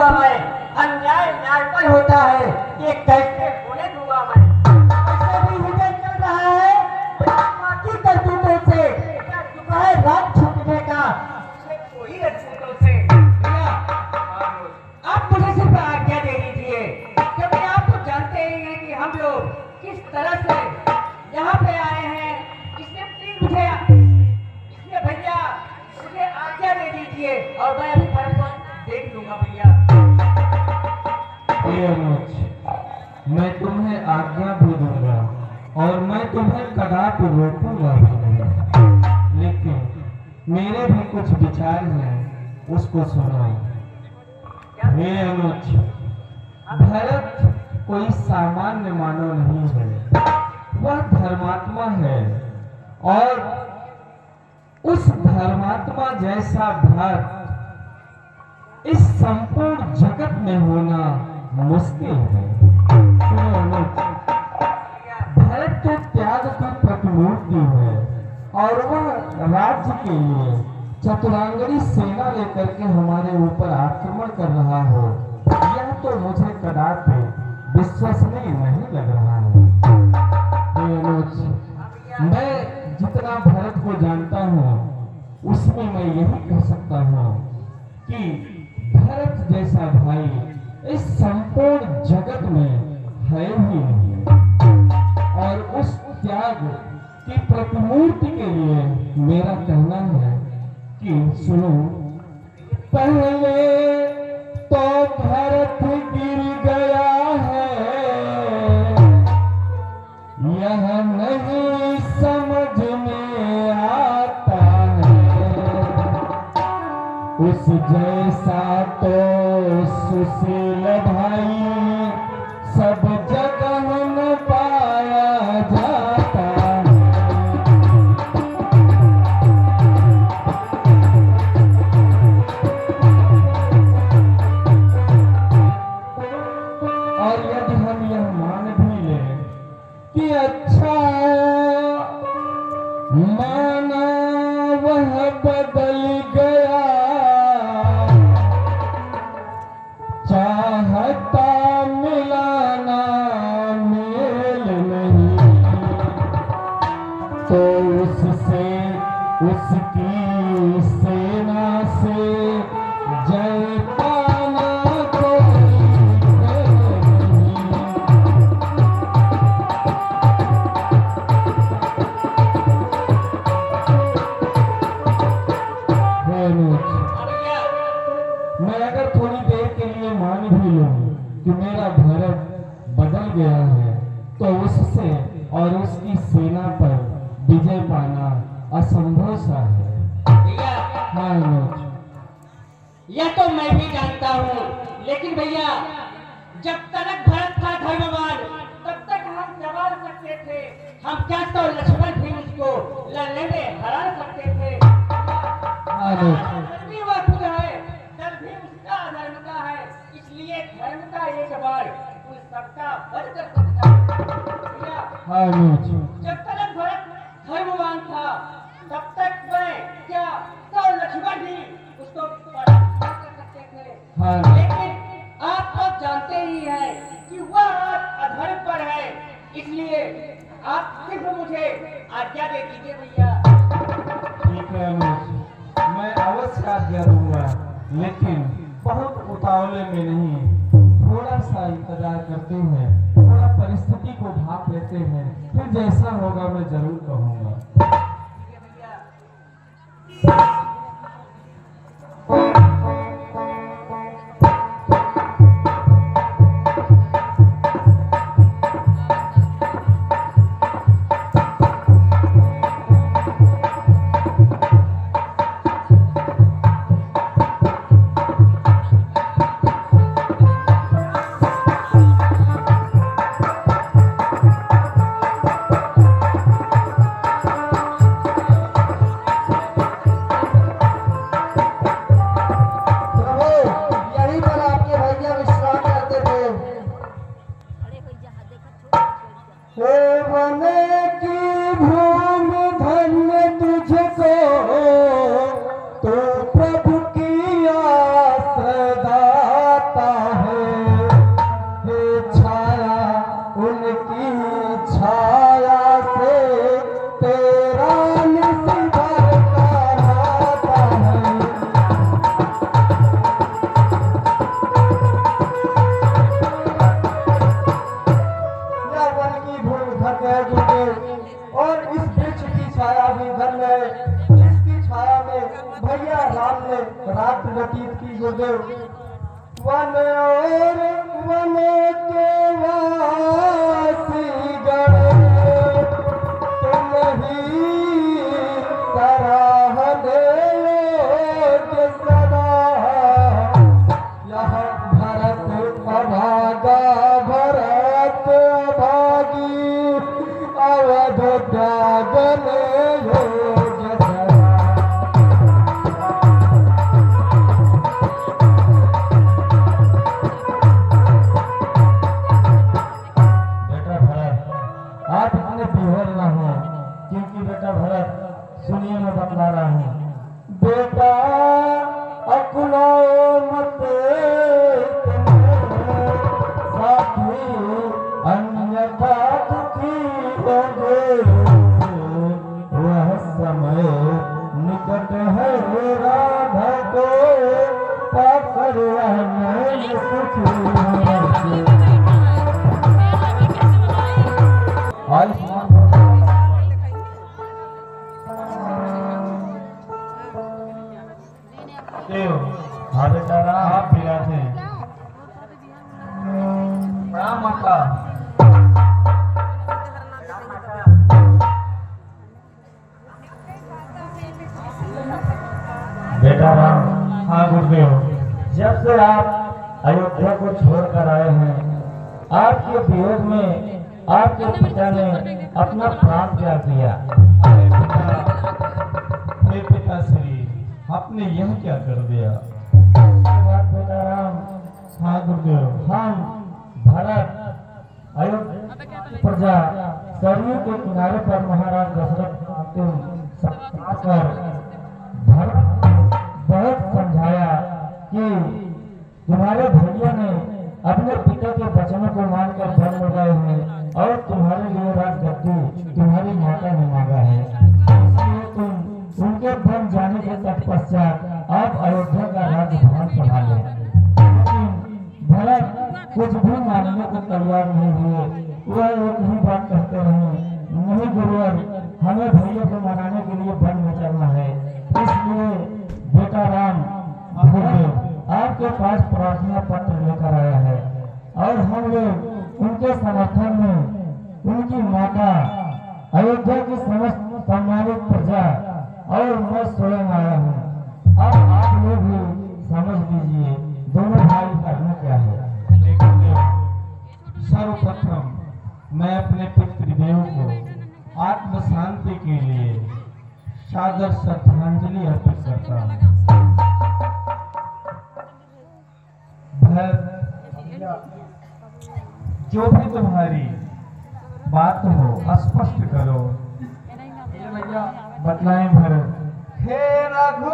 दूंगा मैं, अन्याय न्याय पर होता है, ये कैसे होने दूंगा मैं। ऐसे भी हिजन चल रहा है बाकी करतूतों से, क्या दुख है रात छूटने का कोई रसूलों से। भैया आप मुझे सिर्फ आज्ञा दे दीजिए, क्योंकि आप तो जानते ही हैं कि हम लोग किस तरह से यहाँ पे आए हैं। इसलिए प्लीज मुझे, इसलिए भैया मुझे आज्ञा दे दीजिए और मैं अभी फर्क को देख लूंगा भैया। मैं तुम्हें आज्ञा भी दूंगा और मैं तुम्हें कदापि रोकूंगा भी नहीं, लेकिन मेरे भी कुछ विचार हैं, उसको सुनो। हे अनुज, भरत कोई सामान्य मानव नहीं है, वह धर्मात्मा है और उस धर्मात्मा जैसा भक्त इस संपूर्ण जगत में होना मुश्किल है। सुनो अनुज, भरत तो त्याग की प्रतिमूर्ति है और वह राज्य के लिए चतुरांगनी सेना लेकर के हमारे ऊपर आक्रमण कर रहा हो, यह तो मुझे कदापि विश्वसनीय नहीं लग रहा है। अनुज, मैं जितना भरत को जानता हूँ उसमें मैं यही कह सकता हूँ कि भरत जैसा भाई इस संपूर्ण जगत में है ही नहीं, और उस त्याग की प्रतिमूर्ति के लिए मेरा कहना है कि सुनो, पहले तो भरत गिर गया है, यह नहीं समझ में आता है, उस जैसा तो सुशील भाई सब जगह न पाया जाता है। और यदि हम यह मान भी लें कि अच्छा माना वह बदल गया, चाहता मिलाना मेल नहीं, तो उससे उसकी सेना से जय पाना कोई नहीं। मैं अगर थोड़ी देर के लिए मान भी लूं कि मेरा भरत बदल गया है, तो उससे और उसकी सेना पर विजय पाना असंभव सा है। हाँ अनुज, यह तो मैं भी जानता हूँ, लेकिन भैया जब तक भरत था धर्मवान तब तक हम दबा सकते थे, हम क्या तो लक्ष्मण भी उसको लड़ने में हरा सकते थे। वह खुद है, तब भी उसका अधर्म का है, इसलिए धर्म का एक बार उस सबका वध कर सकता है। जब तक भरत धर्मवान था तब तक मैं क्या तो लक्ष्मण भी उसको परास्त कर सकते थे, लेकिन आप तो जानते ही हैं कि वह अधर्म पर है, इसलिए आप सिर्फ मुझे आज्ञा दे दीजिए भैया। ठीक है अनुज, मैं अवश्य आज्ञा दूंगा, लेकिन बहुत उतावले में नहीं, थोड़ा सा इंतजार करते हैं, थोड़ा परिस्थिति को भाप लेते हैं, फिर जैसा होगा मैं जरूर कहूंगा। व्यतीत की गुरुदेव। वन और वन के वासी गण तुम ही सराहने योग्य सदा। यह भरत अभागा भरत अभागी अवध त्यागने योग्य सदा। आप इतने विह्वल न हो, क्योंकि बेटा भरत सुनिए मैं बतला रहा हूँ। बेटा अकुलाओ मत साथी अन्यथा दुखी होगे। वह समय निकट है राधा को पाकर रहने सुखी। आयुष्मान हाँ बेटा आप विराज हैं। प्रणाम माता। बेटा राम। हाँ गुरुदेव, जब से आप अयोध्या को छोड़कर आए हैं, आपके वियोग में आपके पिता ने अपना प्राण त्याग दिया। हे पिताश्री, आपने यह क्या कर दिया? बेटा राम। हाँ गुरुदेव, हम भरत अयोध्या प्रजा सरयू के किनारे पर महाराज दशरथ अंतिम कर भरत बहुत समझाया कि तुम्हारे भैया ने अपने पिता के वचनों को मानकर वन में गए हैं और तुम्हारे लिए राजगद्दी तुम्हारी माता ने मांगा है। इसलिए तुम उनके वन जाने के तत्पश्चात आप अयोध्या का राजभवन संभाले। लेकिन भरत कुछ भी मानने को तैयार नहीं हुए। वह एक ही बात कहते रहे, नहीं गुरुवर, हमें भैया को मनाने के लिए वन में चलना है। इसलिए बेटा राम आपके पास प्रार्थना पत्र लेकर आया है और हम लोग उनके समर्थन में उनकी माता अयोध्या की समस्त सम्मानित प्रजा और मैं स्वयं आया हूँ। अब आप लोग भी समझ लीजिए दोनों भाई करना क्या है। सर्वप्रथम मैं अपने पितृदेव को आत्म शांति के लिए सादर श्रद्धांजलि अर्पित करता हूँ। जो भी तुम्हारी बात हो स्पष्ट करो। बतलाएं भरत। हे रघु